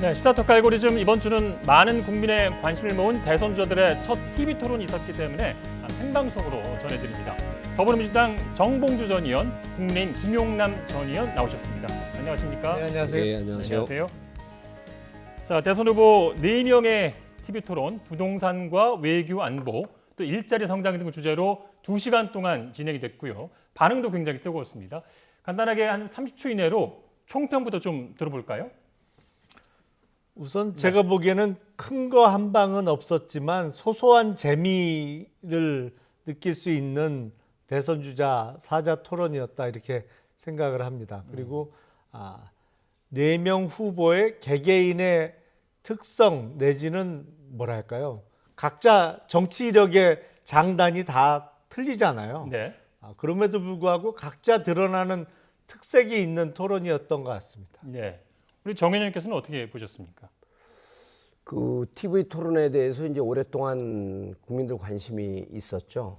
네, 시사톡 알고리즘 이번 주는 많은 국민의 관심을 모은 대선 주자들의 첫 TV 토론이 있었기 때문에 생방송으로 전해드립니다. 더불어민주당 정봉주 전 의원, 국민의힘 김용남 전 의원 나오셨습니다. 안녕하십니까? 네, 안녕하세요. 네, 안녕하세요. 자, 대선 후보 4명의 TV 토론, 부동산과 외교 안보, 또 일자리 성장 등 주제로 2시간 동안 진행이 됐고요. 반응도 굉장히 뜨거웠습니다. 간단하게 한 30초 이내로 총평부터 좀 들어볼까요? 우선 제가 보기에는 큰 거 한 방은 없었지만 소소한 재미를 느낄 수 있는 대선 주자 사자 토론이었다 이렇게 생각을 합니다. 그리고 4명 후보의 개개인의 특성 내지는 뭐랄까요? 각자 정치 이력의 장단이 다 틀리잖아요. 네. 그럼에도 불구하고 각자 드러나는 특색이 있는 토론이었던 것 같습니다. 네. 우리 정 의원님께서는 어떻게 보셨습니까? 그 TV 토론에 대해서 이제 오랫동안 국민들 관심이 있었죠.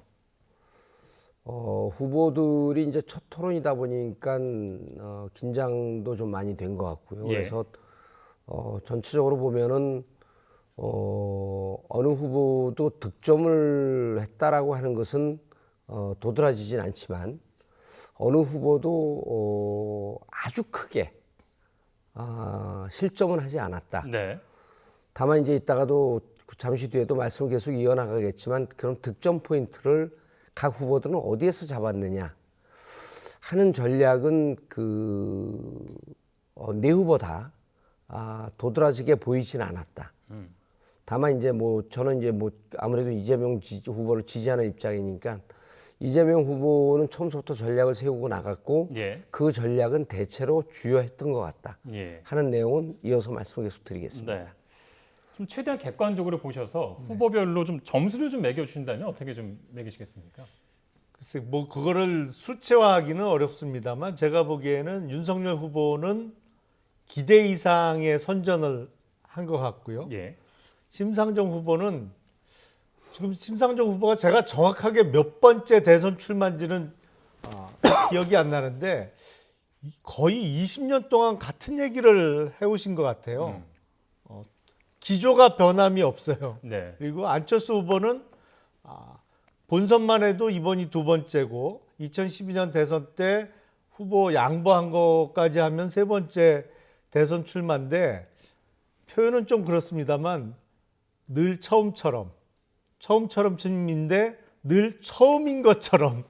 후보들이 이제 첫 토론이다 보니까 긴장도 좀 많이 된 것 같고요. 예. 그래서 전체적으로 보면은 어느 후보도 득점을 했다라고 하는 것은 도드라지진 않지만 어느 후보도 아주 크게 실점은 하지 않았다. 네. 다만 이제 이따가도 잠시 뒤에도 말씀을 계속 이어나가겠지만 그런 득점 포인트를 각 후보들은 어디에서 잡았느냐 하는 전략은 네 후보 다 도드라지게 보이진 않았다. 다만 이제 저는 이제 아무래도 이재명 후보를 지지하는 입장이니까 이재명 후보는 처음부터 전략을 세우고 나갔고 예. 그 전략은 대체로 주요했던 것 같다 예. 하는 내용은 이어서 말씀을 계속 드리겠습니다. 네. 좀 최대한 객관적으로 보셔서 후보별로 좀 점수를 좀 매겨주신다면 어떻게 좀 매기시겠습니까? 글쎄, 그거를 수치화하기는 어렵습니다만 제가 보기에는 윤석열 후보는 기대 이상의 선전을 한 것 같고요. 예. 심상정 후보는 지금 심상정 후보가 제가 정확하게 몇 번째 대선 출마인지는 기억이 안 나는데 거의 20년 동안 같은 얘기를 해오신 것 같아요. 기조가 변함이 없어요. 네. 그리고 안철수 후보는 본선만 해도 이번이 2번째고 2012년 대선 때 후보 양보한 것까지 하면 3번째 대선 출마인데 표현은 좀 그렇습니다만 늘 처음처럼인데 늘 처음인 것처럼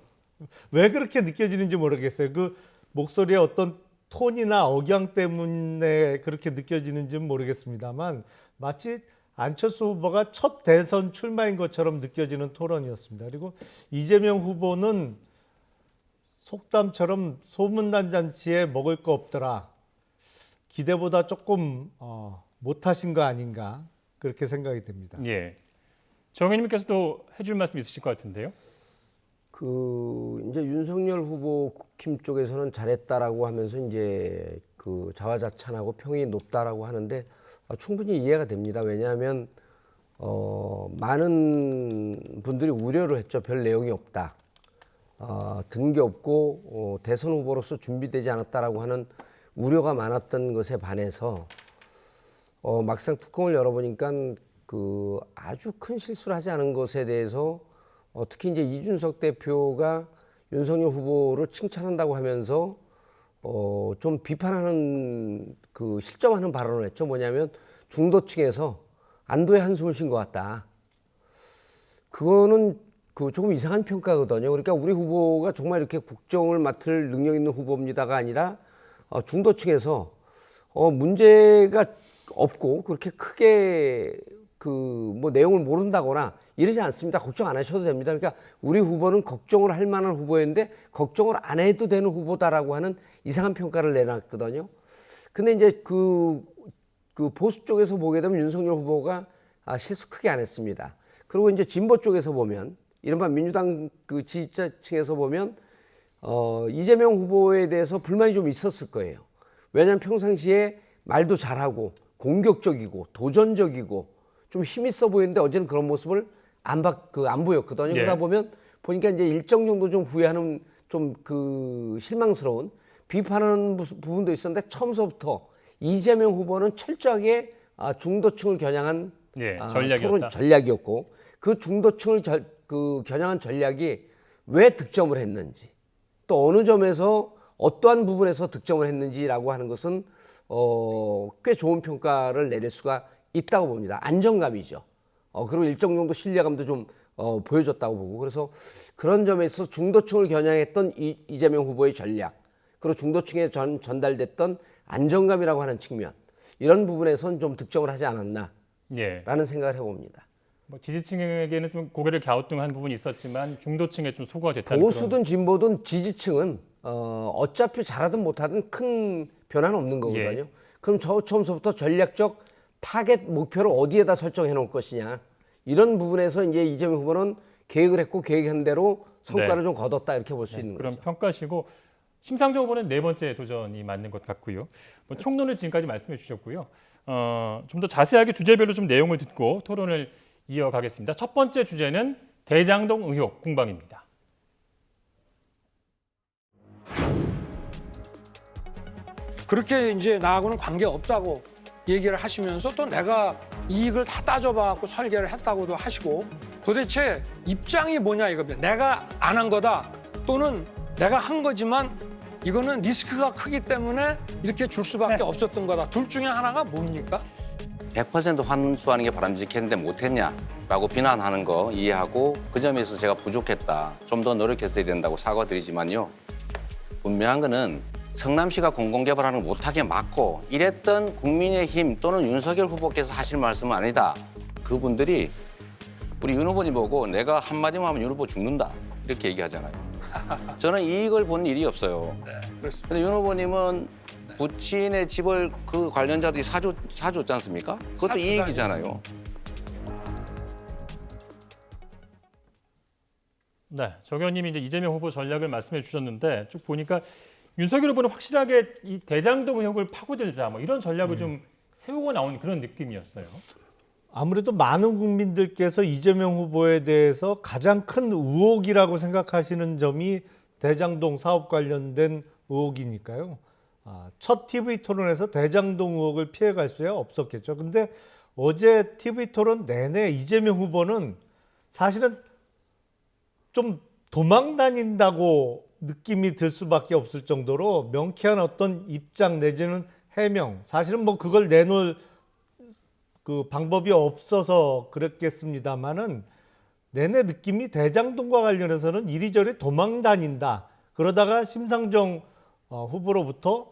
왜 그렇게 느껴지는지 모르겠어요. 그 목소리의 어떤 톤이나 억양 때문에 그렇게 느껴지는지는 모르겠습니다만 마치 안철수 후보가 첫 대선 출마인 것처럼 느껴지는 토론이었습니다. 그리고 이재명 후보는 속담처럼 소문난 잔치에 먹을 거 없더라. 기대보다 조금 못하신 거 아닌가 그렇게 생각이 됩니다. 예. 정 의원님께서도 해줄 말씀 있으실 것 같은데요. 이제 윤석열 후보 국힘 쪽에서는 잘했다라고 하면서 이제 자화자찬하고 평이 높다라고 하는데 충분히 이해가 됩니다. 왜냐하면 많은 분들이 우려를 했죠. 별 내용이 없다. 든 게 없고 대선 후보로서 준비되지 않았다라고 하는 우려가 많았던 것에 반해서 막상 뚜껑을 열어보니까 아주 큰 실수를 하지 않은 것에 대해서 특히 이제 이준석 대표가 윤석열 후보를 칭찬한다고 하면서 좀 비판하는 실점하는 발언을 했죠. 뭐냐면 중도층에서 안도의 한숨을 쉰 것 같다. 그거는 조금 이상한 평가거든요. 그러니까 우리 후보가 정말 이렇게 국정을 맡을 능력 있는 후보입니다가 아니라 중도층에서 문제가 없고 그렇게 크게 내용을 모른다거나 이러지 않습니다. 걱정 안 하셔도 됩니다. 그러니까 우리 후보는 걱정을 할 만한 후보였는데 걱정을 안 해도 되는 후보다라고 하는 이상한 평가를 내놨거든요. 근데 이제 보수 쪽에서 보게 되면 윤석열 후보가 실수 크게 안 했습니다. 그리고 이제 진보 쪽에서 보면 이른바 민주당 지지자층에서 보면 이재명 후보에 대해서 불만이 좀 있었을 거예요. 왜냐하면 평상시에 말도 잘하고 공격적이고 도전적이고 좀 힘 있어 보이는데 어제는 그런 모습을 안 보였거든요. 예. 그러다 보니까 이제 일정 정도 좀 후회하는 실망스러운 비판하는 부분도 있었는데 처음서부터 이재명 후보는 철저하게 중도층을 겨냥한 예, 토론 전략이었다. 전략이었고 그 중도층을 겨냥한 전략이 왜 득점을 했는지 또 어느 점에서 어떠한 부분에서 득점을 했는지라고 하는 것은 꽤 좋은 평가를 내릴 수가 있다고 봅니다. 안정감이죠. 그리고 일정 정도 신뢰감도 좀 보여줬다고 보고 그래서 그런 점에서 중도층을 겨냥했던 이재명 후보의 전략 그리고 중도층에 전달됐던 안정감이라고 하는 측면 이런 부분에선 좀 득점을 하지 않았나라는 예. 생각을 해봅니다. 뭐 지지층에게는 좀 고개를 갸우뚱한 부분이 있었지만 중도층에 좀 소구가 됐다는 보수든 진보든 지지층은 어차피 잘하든 못하든 큰 변화는 없는 거거든요. 예. 그럼 처음서부터 전략적 타겟 목표를 어디에다 설정해 놓을 것이냐 이런 부분에서 이제 이재명 후보는 계획을 했고 계획한 대로 성과를 네. 좀 거뒀다 이렇게 볼 수 있는 그런 거죠. 평가시고 심상정 후보는 네 번째 도전이 맞는 것 같고요. 뭐 총론을 지금까지 말씀해 주셨고요. 좀 더 자세하게 주제별로 좀 내용을 듣고 토론을 이어가겠습니다. 첫 번째 주제는 대장동 의혹 공방입니다. 그렇게 이제 나하고는 관계 없다고 얘기를 하시면서 또 내가 이익을 다 따져봐갖고 설계를 했다고도 하시고 도대체 입장이 뭐냐 이겁니다. 내가 안 한 거다 또는 내가 한 거지만 이거는 리스크가 크기 때문에 이렇게 줄 수밖에 없었던 거다. 둘 중에 하나가 뭡니까? 100% 환수하는 게 바람직했는데 못했냐라고 비난하는 거 이해하고 그 점에서 제가 부족했다. 좀 더 노력했어야 된다고 사과드리지만요. 분명한 거는 성남시가 공공개발하는 거 못하게 막고 이랬던 국민의힘 또는 윤석열 후보께서 하실 말씀은 아니다. 그분들이 우리 윤 후보님 보고 내가 한마디만 하면 윤 후보 죽는다. 이렇게 얘기하잖아요. 저는 이익을 본 일이 없어요. 네, 그렇습니다. 근데 윤 후보님은 부친의 집을 그 관련자들이 사줬지 않습니까? 그것도 사주다니. 이익이잖아요. 네, 정 의원님이 이제 이재명 후보 전략을 말씀해 주셨는데 쭉 보니까 윤석열 후보는 확실하게 이 대장동 의혹을 파고들자 뭐 이런 전략을 좀 세우고 나온 그런 느낌이었어요. 아무래도 많은 국민들께서 이재명 후보에 대해서 가장 큰 의혹이라고 생각하시는 점이 대장동 사업 관련된 의혹이니까요. 첫 TV 토론에서 대장동 의혹을 피해갈 수야 없었겠죠. 근데 어제 TV 토론 내내 이재명 후보는 사실은 좀 도망 다닌다고 느낌이 들 수밖에 없을 정도로 명쾌한 어떤 입장 내지는 해명, 사실은 뭐 그걸 내놓을 그 방법이 없어서 그랬겠습니다만은 내내 느낌이 대장동과 관련해서는 이리저리 도망 다닌다. 그러다가 심상정 후보로부터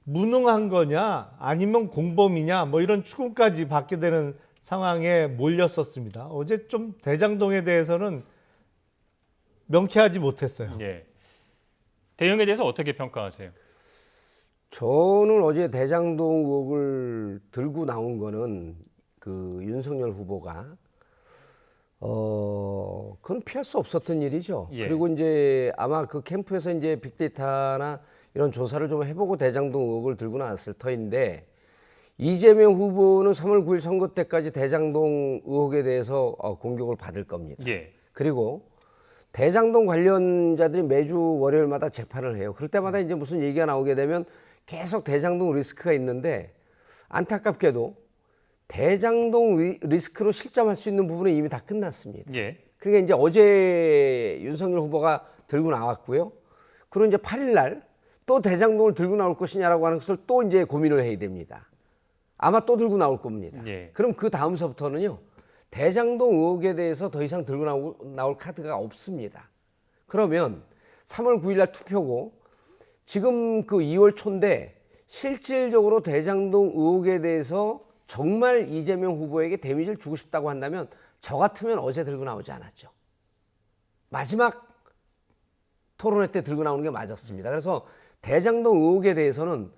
무능한 거냐 아니면 공범이냐 뭐 이런 추궁까지 받게 되는 상황에 몰렸었습니다. 어제 좀 대장동에 대해서는 명쾌하지 못했어요. 예. 대응에 대해서 어떻게 평가하세요? 저는 어제 대장동 의혹을 들고 나온 거는 그 윤석열 후보가 그건 피할 수 없었던 일이죠. 예. 그리고 이제 아마 그 캠프에서 이제 빅데이터나 이런 조사를 좀 해보고 대장동 의혹을 들고 나왔을 터인데 이재명 후보는 3월 9일 선거 때까지 대장동 의혹에 대해서 공격을 받을 겁니다. 예. 그리고 대장동 관련자들이 매주 월요일마다 재판을 해요. 그럴 때마다 이제 무슨 얘기가 나오게 되면 계속 대장동 리스크가 있는데 안타깝게도 대장동 리스크로 실점할 수 있는 부분은 이미 다 끝났습니다. 예. 그러니까 이제 어제 윤석열 후보가 들고 나왔고요. 그리고 이제 8일 날 또 대장동을 들고 나올 것이냐라고 하는 것을 또 이제 고민을 해야 됩니다. 아마 또 들고 나올 겁니다. 예. 그럼 그 다음서부터는요. 대장동 의혹에 대해서 더 이상 들고 나올 카드가 없습니다. 그러면 3월 9일 날 투표고 지금 그 2월 초인데 실질적으로 대장동 의혹에 대해서 정말 이재명 후보에게 데미지를 주고 싶다고 한다면 저 같으면 어제 들고 나오지 않았죠. 마지막 토론회 때 들고 나오는 게 맞았습니다. 그래서 대장동 의혹에 대해서는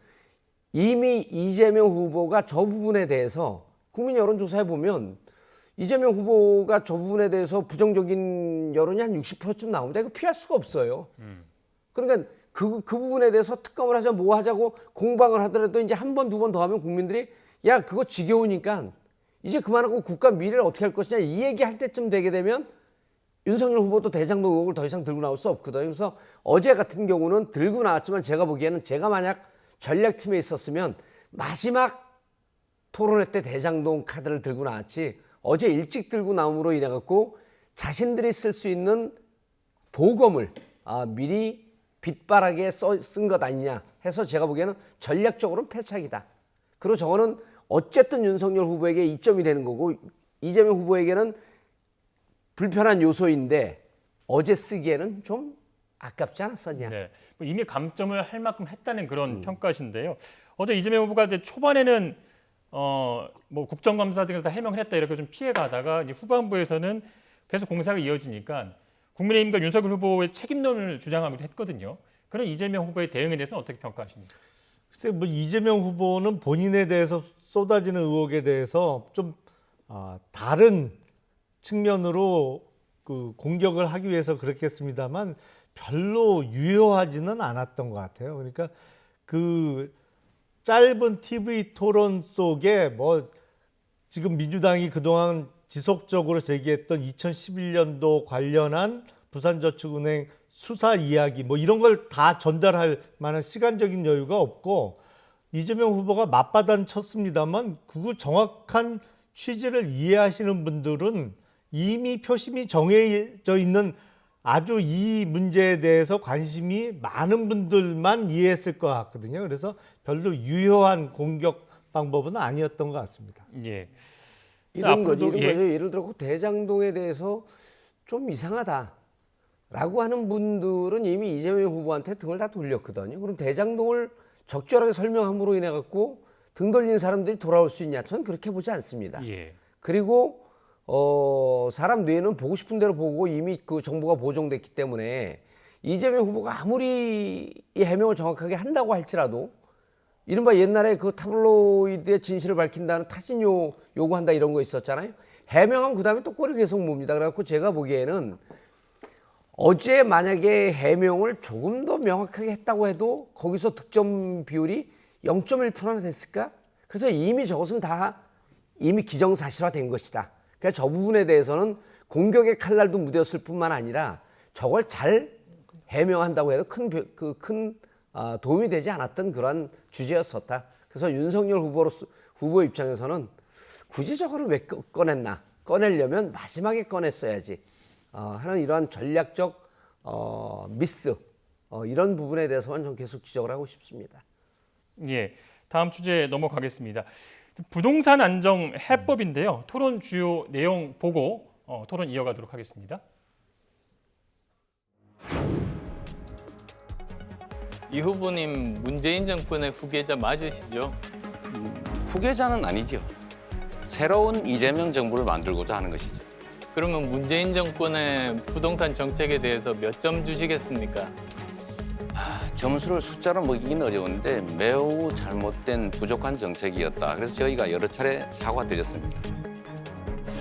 이미 이재명 후보가 저 부분에 대해서 국민 여론조사에 보면 이재명 후보가 저 부분에 대해서 부정적인 여론이 한 60%쯤 나옵니다. 이거 피할 수가 없어요. 그러니까 그 부분에 대해서 특검을 하자 뭐 하자고 공방을 하더라도 이제 한 번, 두 번 더 하면 국민들이 야 그거 지겨우니까 이제 그만하고 국가 미래를 어떻게 할 것이냐 이 얘기할 때쯤 되게 되면 윤석열 후보도 대장동 의혹을 더 이상 들고 나올 수 없거든요. 그래서 어제 같은 경우는 들고 나왔지만 제가 보기에는 제가 만약 전략팀에 있었으면 마지막 토론회 때 대장동 카드를 들고 나왔지 어제 일찍 들고 나옴으로 인해 갖고 자신들이 쓸 수 있는 보검을 미리 빗바라게 쓴 것 아니냐 해서 제가 보기에는 전략적으로는 패착이다. 그리고 저거는 어쨌든 윤석열 후보에게 이점이 되는 거고 이재명 후보에게는 불편한 요소인데 어제 쓰기에는 좀 아깝지 않았었냐. 네, 뭐 이미 감점을 할 만큼 했다는 그런 평가신데요. 어제 이재명 후보가 이제 초반에는 뭐 국정감사 등에서 다 해명을 했다 이렇게 좀 피해가다가 이제 후반부에서는 계속 공사가 이어지니까 국민의힘과 윤석열 후보의 책임론을 주장하기도 했거든요. 그런 이재명 후보의 대응에 대해서는 어떻게 평가하십니까? 글쎄 뭐 이재명 후보는 본인에 대해서 쏟아지는 의혹에 대해서 좀 다른 측면으로 그 공격을 하기 위해서 그렇겠습니다만 별로 유효하지는 않았던 것 같아요. 그러니까 그 짧은 TV 토론 속에 뭐 지금 민주당이 그동안 지속적으로 제기했던 2011년도 관련한 부산저축은행 수사 이야기 뭐 이런 걸 다 전달할 만한 시간적인 여유가 없고 이재명 후보가 맞받아 쳤습니다만 그 정확한 취지를 이해하시는 분들은 이미 표심이 정해져 있는 아주 이 문제에 대해서 관심이 많은 분들만 이해했을 것 같거든요. 그래서 별로 유효한 공격 방법은 아니었던 것 같습니다. 예. 이런 거지, 앞으로도 이런 거죠. 예를 들어 그 대장동에 대해서 좀 이상하다라고 하는 분들은 이미 이재명 후보한테 등을 다 돌렸거든요. 그럼 대장동을 적절하게 설명함으로 인해 갖고 등 돌린 사람들이 돌아올 수 있냐? 저는 그렇게 보지 않습니다. 예. 그리고 사람 뇌는 보고 싶은 대로 보고 이미 그 정보가 보정됐기 때문에 이재명 후보가 아무리 이 해명을 정확하게 한다고 할지라도 이른바 옛날에 그 타블로이드의 진실을 밝힌다는 타진 요구한다 이런 거 있었잖아요. 해명하면 그다음에 또 꼴이 계속 뭡니다. 그래갖고 제가 보기에는 어제 만약에 해명을 조금 더 명확하게 했다고 해도 거기서 득점 비율이 0.1%나 됐을까? 그래서 이미 저것은 다 이미 기정사실화된 것이다. 그러니까 저 부분에 대해서는 공격의 칼날도 무뎌졌을 뿐만 아니라 저걸 잘 해명한다고 해도 큰 도움이 되지 않았던 그러한 주제였었다. 그래서 윤석열 후보 입장에서는 굳이 저거를 왜 꺼냈나? 꺼내려면 마지막에 꺼냈어야지 하는 이러한 전략적 미스 이런 부분에 대해서만 좀 계속 지적을 하고 싶습니다. 예. 다음 주제 넘어가겠습니다. 부동산 안정 해법인데요. 토론 주요 내용 보고 토론 이어가도록 하겠습니다. 이 후보님 문재인 정권의 후계자 맞으시죠? 후계자는 아니죠. 새로운 이재명 정부를 만들고자 하는 것이죠. 그러면 문재인 정권의 부동산 정책에 대해서 몇 점 주시겠습니까? 점수를 숫자로 먹이기는 어려운데 매우 잘못된 부족한 정책이었다. 그래서 저희가 여러 차례 사과드렸습니다.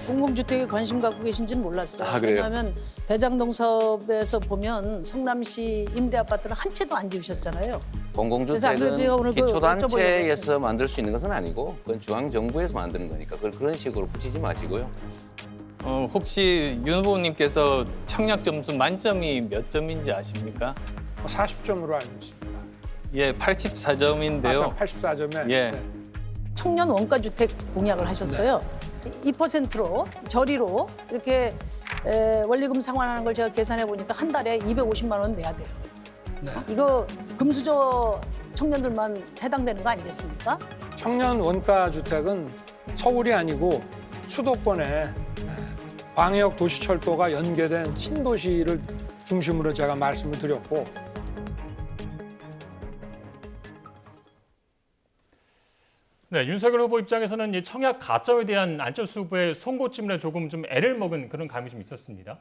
공공주택에 관심 갖고 계신지는 몰랐어요. 아, 그래요? 왜냐하면 대장동 사업에서 보면 성남시 임대아파트를 한 채도 안 지으셨잖아요. 그래서 안 그래도 제가 오늘 공공주택은 그거 여쭤보려고 기초단체에서 했습니다. 만들 수 있는 것은 아니고 그건 중앙정부에서 만드는 거니까 그걸 그런 식으로 붙이지 마시고요. 혹시 윤 후보님께서 청약 점수 만점이 몇 점인지 아십니까? 40점으로 알고 있습니다. 예, 84점인데요. 84점에 예. 청년 원가주택 공약을 하셨어요. 2%로 저리로 이렇게 원리금 상환하는 걸 제가 계산해 보니까 한 달에 250만 원 내야 돼요. 이거 금수저 청년들만 해당되는 거 아니겠습니까? 청년 원가 주택은 서울이 아니고 수도권에 광역 도시철도가 연계된 신도시를 중심으로 제가 말씀을 드렸고 네, 윤석열 후보 입장에서는 이 청약 가점에 대한 안철수 후보의 송곳 조금 좀 애를 먹은 그런 감이 좀 있었습니다.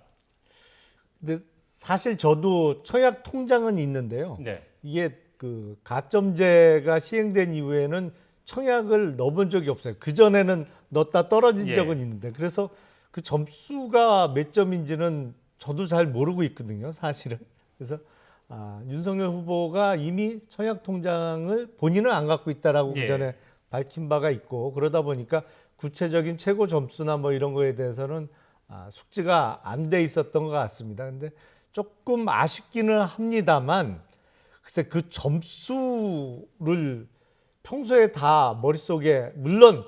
근데 사실 저도 청약 통장은 있는데요. 네. 이게 그 가점제가 시행된 이후에는 청약을 넣어본 적이 없어요. 그 전에는 넣었다 떨어진 예. 적은 있는데 그래서 그 점수가 몇 점인지는 저도 잘 모르고 있거든요, 사실은. 그래서 윤석열 후보가 이미 청약 통장을 본인은 안 갖고 있다라고 예. 그 전에 밝힌 바가 있고 그러다 보니까 구체적인 최고 점수나 뭐 이런 거에 대해서는 숙지가 안 돼 있었던 것 같습니다. 근데 조금 아쉽기는 합니다만 글쎄 그 점수를 평소에 다 머릿속에 물론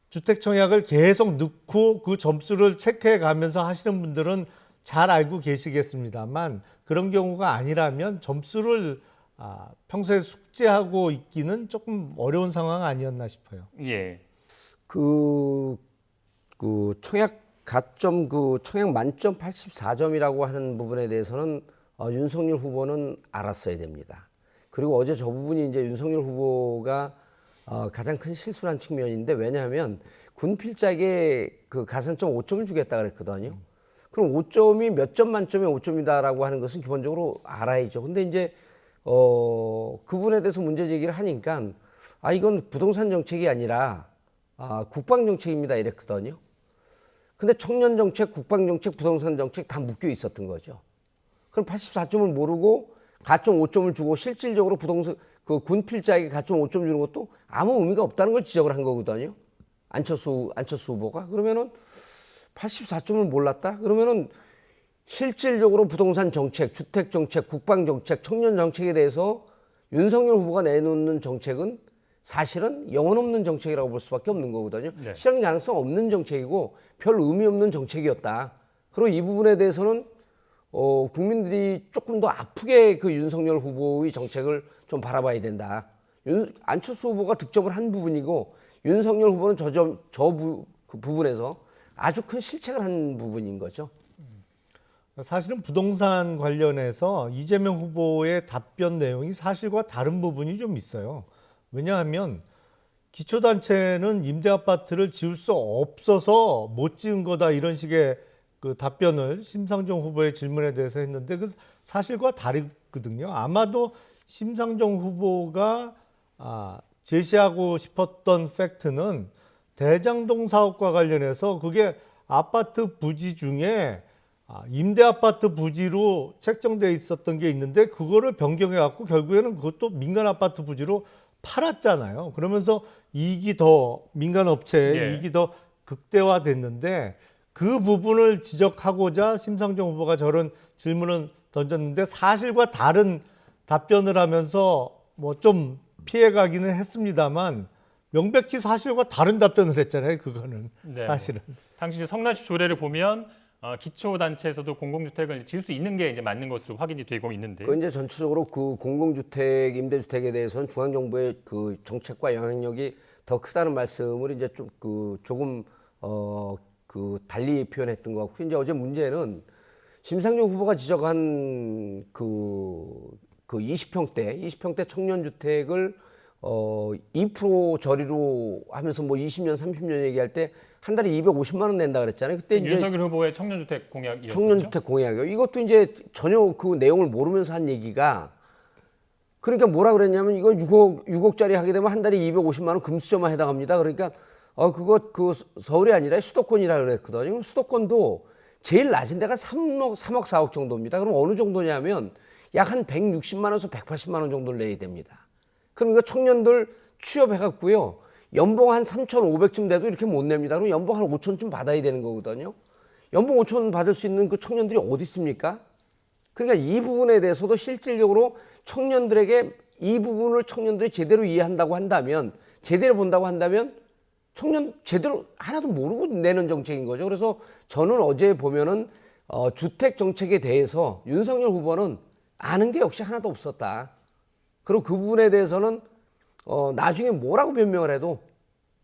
주택 청약을 계속 넣고 그 점수를 체크해 가면서 하시는 분들은 잘 알고 계시겠습니다만 그런 경우가 아니라면 점수를 평소에 숙지하고 있기는 조금 어려운 상황 아니었나 싶어요. 예. 그 청약 가점 청약 만점 84점이라고 하는 부분에 대해서는 윤석열 후보는 알았어야 됩니다. 그리고 어제 저 부분이 이제 윤석열 후보가 가장 큰 실수란 측면인데 왜냐하면 군 필작에 그 가산점 5점을 주겠다 그랬거든요. 그럼 5점이 몇 점 만점에 5점이다라고 하는 것은 기본적으로 알아야죠. 근데 이제 그 부분에 대해서 문제 제기를 하니까 이건 부동산 정책이 아니라 국방 정책입니다 이랬거든요. 근데 청년 정책, 국방 정책, 부동산 정책 다 묶여 있었던 거죠. 그럼 84점을 모르고 가점 5점을 주고 실질적으로 부동산 그 군 필자에게 가점 5점 주는 것도 아무 의미가 없다는 걸 지적을 한 거거든요. 안철수 후보가. 그러면은 84점을 몰랐다? 그러면은 실질적으로 부동산 정책, 주택 정책, 국방 정책, 청년 정책에 대해서 윤석열 후보가 내놓는 정책은 사실은 영혼 없는 정책이라고 볼 수밖에 없는 거거든요. 네. 실현 가능성 없는 정책이고 별 의미 없는 정책이었다. 그리고 이 부분에 대해서는 국민들이 조금 더 아프게 그 윤석열 후보의 정책을 좀 바라봐야 된다. 안철수 후보가 득점을 한 부분이고 윤석열 후보는 그 부분에서 아주 큰 실책을 한 부분인 거죠. 사실은 부동산 관련해서 이재명 후보의 답변 내용이 사실과 다른 부분이 좀 있어요. 왜냐하면 기초단체는 임대아파트를 지을 수 없어서 못 지은 거다 이런 식의 그 답변을 심상정 후보의 질문에 대해서 했는데 그 사실과 다르거든요. 아마도 심상정 후보가 제시하고 싶었던 팩트는 대장동 사업과 관련해서 그게 아파트 부지 중에 임대 아파트 부지로 책정돼 있었던 게 있는데 그거를 변경해 갖고 결국에는 그것도 민간 아파트 부지로 팔았잖아요. 그러면서 이익이 더 민간 업체의 예. 이익이 더 극대화됐는데 그 부분을 지적하고자 심상정 후보가 저런 질문을 던졌는데 사실과 다른 답변을 하면서 뭐 좀 피해가기는 했습니다만 명백히 사실과 다른 답변을 했잖아요. 그거는 네. 사실은. 당시 이제 성남시 조례를 보면 기초단체에서도 공공주택을 지을 수 있는 게 이제 맞는 것으로 확인이 되고 있는데. 그 이제 전체적으로 그 공공주택, 임대주택에 대해서는 중앙정부의 그 정책과 영향력이 더 크다는 말씀을 이제 좀 조금 달리 표현했던 것 같고 이제 어제 문제는 심상정 후보가 지적한 그 20평대 청년주택을 2% 저리로 하면서 뭐 20년, 30년 얘기할 때 한 달에 250만 원 낸다 그랬잖아요. 그때 이제 윤석열 후보의 청년주택 공약이었죠. 청년주택 공약이요. 이것도 이제 전혀 그 내용을 모르면서 한 얘기가 그러니까 뭐라 그랬냐면 이거 6억짜리 하게 되면 한 달에 250만 원 금수저만 해당합니다. 그러니까 그 서울이 아니라 수도권이라 그랬거든요. 수도권도 제일 낮은 데가 3억 4억 정도입니다. 그럼 어느 정도냐면 약 한 160만 원에서 180만 원 정도를 내야 됩니다. 그럼 이거 청년들 취업해갖고요. 연봉 한 3,500쯤 돼도 이렇게 못 냅니다. 그럼 연봉 한 5,000쯤 받아야 되는 거거든요. 연봉 5,000 받을 수 있는 그 청년들이 어디 있습니까? 그러니까 이 부분에 대해서도 실질적으로 청년들에게 이 부분을 청년들이 제대로 이해한다고 한다면 제대로 본다고 한다면 청년 제대로 하나도 모르고 내는 정책인 거죠. 그래서 저는 어제 보면은 주택 정책에 대해서 윤석열 후보는 아는 게 역시 하나도 없었다. 그리고 그 부분에 대해서는 나중에 뭐라고 변명을 해도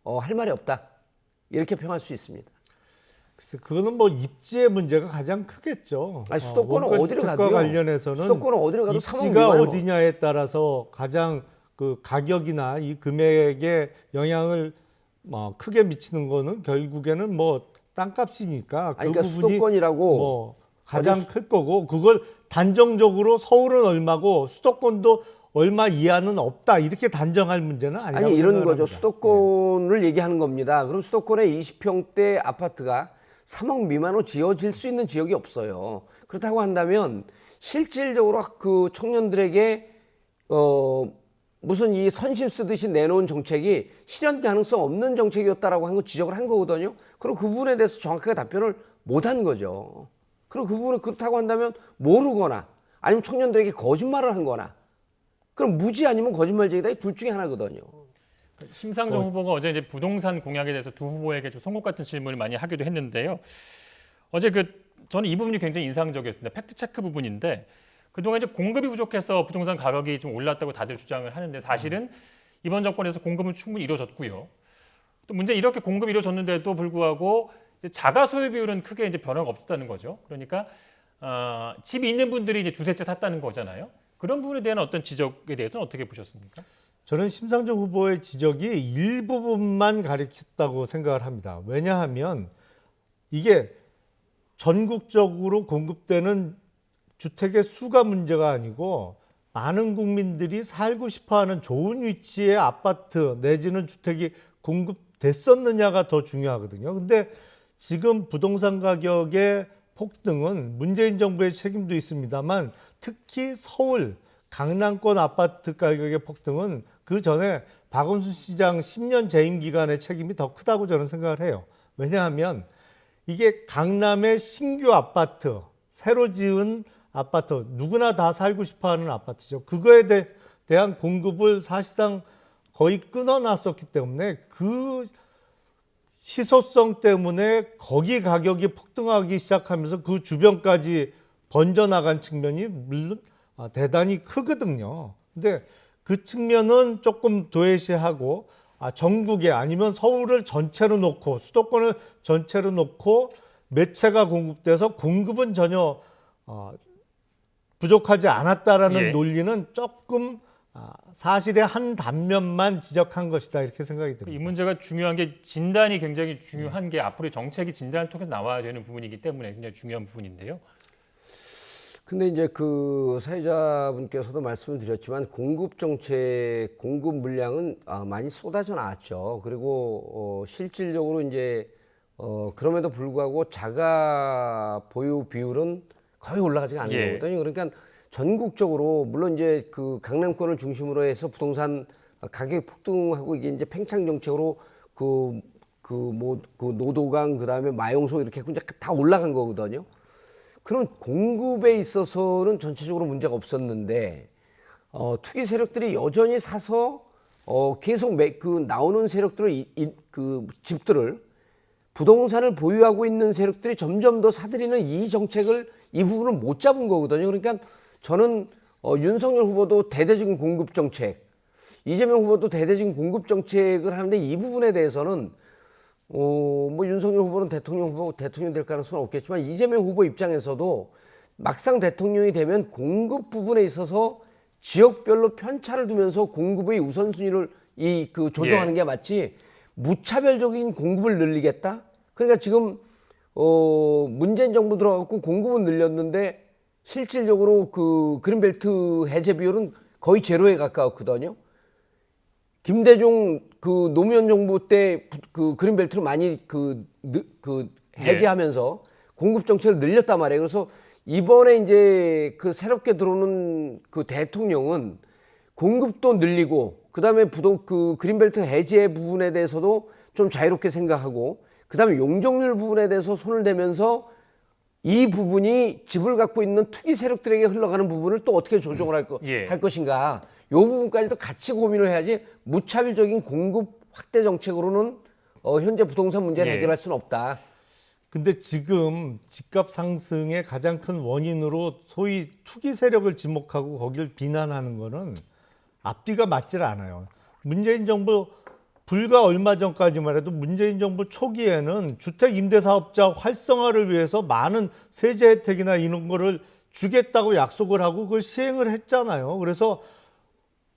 할 말이 없다. 이렇게 평할 수 있습니다. 글쎄, 그거는 뭐 입지의 문제가 가장 크겠죠. 아니, 수도권은 원가 어디를 주택과 가도요. 관련해서는 수도권은 어디를 가도 3억 입지가 미만이요. 어디냐에 따라서 가장 그 가격이나 이 금액에 영향을 크게 미치는 거는 결국에는 뭐 땅값이니까 그 그러니까 부분이 수도권이라고 뭐 가장 클 거고 그걸 단정적으로 서울은 얼마고 수도권도 얼마 이하는 없다 이렇게 단정할 문제는 아니라고 아니 이런 생각합니다. 거죠. 수도권을 얘기하는 겁니다. 그럼 수도권에 20평대 아파트가 3억 미만으로 지어질 수 있는 지역이 없어요. 그렇다고 한다면 실질적으로 그 청년들에게 무슨 이 선심 쓰듯이 내놓은 정책이 실현 가능성 없는 정책이었다라고 한 거 지적을 한 거거든요. 그리고 그 부분에 대해서 정확하게 답변을 못 한 거죠. 그리고 그 부분을 그렇다고 한다면 모르거나 아니면 청년들에게 거짓말을 한 거나 그럼 무지 아니면 거짓말쟁이다, 이 둘 중에 하나거든요. 심상정 후보가 어제 이제 부동산 공약에 대해서 두 후보에게 좀 송곳 같은 질문을 많이 하기도 했는데요. 어제 저는 이 부분이 굉장히 인상적이었습니다. 팩트 체크 부분인데 그동안 이제 공급이 부족해서 부동산 가격이 좀 올랐다고 다들 주장을 하는데 사실은 이번 정권에서 공급은 충분히 이루어졌고요. 또 문제 이렇게 공급이 이루어졌는데도 불구하고 이제 자가 소유 비율은 크게 이제 변화가 없었다는 거죠. 그러니까 집이 있는 분들이 이제 두세 채 샀다는 거잖아요. 그런 부분에 대한 어떤 지적에 대해서는 어떻게 보셨습니까? 저는 심상정 후보의 지적이 일부분만 가리켰다고 생각을 합니다. 왜냐하면 이게 전국적으로 공급되는 주택의 수가 문제가 아니고 많은 국민들이 살고 싶어하는 좋은 위치의 아파트 내지는 주택이 공급됐었느냐가 더 중요하거든요. 근데 지금 부동산 가격의 폭등은 문재인 정부의 책임도 있습니다만 특히 서울 강남권 아파트 가격의 폭등은 그 전에 박원순 시장 10년 재임 기간의 책임이 더 크다고 저는 생각을 해요. 왜냐하면 이게 강남의 신규 아파트, 새로 지은 아파트, 누구나 다 살고 싶어하는 아파트죠. 그거에 대한 공급을 사실상 거의 끊어놨었기 때문에 그 희소성 때문에 거기 가격이 폭등하기 시작하면서 그 주변까지 번져나간 측면이 물론 대단히 크거든요. 근데 그 측면은 조금 도외시하고 전국에 아니면 서울을 전체로 놓고 수도권을 전체로 놓고 매체가 공급돼서 공급은 전혀 부족하지 않았다라는 예. 논리는 조금 사실의 한 단면만 지적한 것이다 이렇게 생각이 이 듭니다. 문제가 중요한 게 진단이 굉장히 중요한 게 앞으로 정책이 진단을 통해서 나와야 되는 부분이기 때문에 굉장히 중요한 부분인데요. 근데 이제 그 사회자분께서도 말씀을 드렸지만 공급 정책, 공급 물량은 많이 쏟아져 나왔죠. 그리고 실질적으로 이제 그럼에도 불구하고 자가 보유 비율은 거의 올라가지가 않는 예. 거거든요. 그러니까 전국적으로 물론 이제 그 강남권을 중심으로 해서 부동산 가격 폭등하고 이게 이제 팽창 정책으로 그 노도강 그다음에 마용소 이렇게 이제 다 올라간 거거든요. 그럼 공급에 있어서는 전체적으로 문제가 없었는데 투기 세력들이 여전히 사서 계속 나오는 세력들을 그 집들을 부동산을 보유하고 있는 세력들이 점점 더 사들이는 이 정책을 이 부분을 못 잡은 거거든요. 그러니까 저는 윤석열 후보도 대대적인 공급 정책, 이재명 후보도 대대적인 공급 정책을 하는데 이 부분에 대해서는 뭐 윤석열 후보는 대통령 될 가능성은 없겠지만 이재명 후보 입장에서도 막상 대통령이 되면 공급 부분에 있어서 지역별로 편차를 두면서 공급의 우선순위를 조정하는 게 맞지 무차별적인 공급을 늘리겠다? 그러니까 지금 문재인 정부 들어가고 공급은 늘렸는데 실질적으로 그 그린벨트 해제 비율은 거의 제로에 가까웠거든요. 김대중 그 노무현 정부 때 그 그린벨트를 많이 해제하면서 공급 정책을 늘렸단 말이에요. 그래서 이번에 이제 그 새롭게 들어오는 그 대통령은 공급도 늘리고 그다음에 그 그린벨트 해제 부분에 대해서도 좀 자유롭게 생각하고 그다음에 용적률 부분에 대해서 손을 대면서 이 부분이 집을 갖고 있는 투기 세력들에게 흘러가는 부분을 또 어떻게 조정을 할 것인가. 이 부분까지도 같이 고민을 해야지 무차별적인 공급 확대 정책으로는 현재 부동산 문제를 해결할 수는 없다. 근데 지금 집값 상승의 가장 큰 원인으로 소위 투기 세력을 지목하고 거기를 비난하는 거는 앞뒤가 맞질 않아요. 문재인 정부 불과 얼마 전까지만 해도 문재인 정부 초기에는 주택 임대사업자 활성화를 위해서 많은 세제 혜택이나 이런 거를 주겠다고 약속을 하고 그걸 시행을 했잖아요. 그래서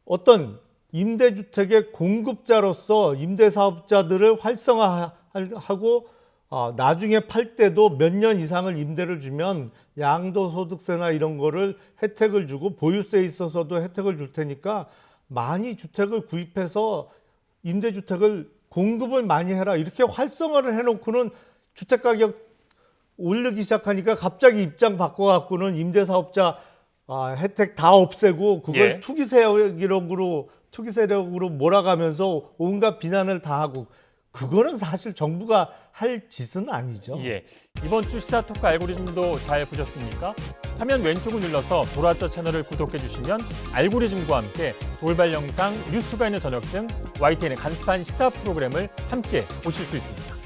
어떤 임대주택의 공급자로서 임대사업자들을 활성화하고 나중에 팔 때도 몇 년 이상을 임대를 주면 양도소득세나 이런 거를 혜택을 주고 보유세에 있어서도 혜택을 줄 테니까 많이 주택을 구입해서 임대주택을 공급을 많이 해라 이렇게 활성화를 해놓고는 주택가격 오르기 시작하니까 갑자기 입장 바꿔갖고는 임대사업자 혜택 다 없애고 그걸 투기 세력으로 몰아가면서 온갖 비난을 다 하고 그거는 사실 정부가 할 짓은 아니죠. 예. 이번 주 시사토크 알고리즘도 잘 보셨습니까? 화면 왼쪽을 눌러서 돌아왔죠 채널을 구독해 주시면 알고리즘과 함께 돌발 영상, 뉴스가 있는 저녁 등 YTN의 간판 시사 프로그램을 함께 보실 수 있습니다.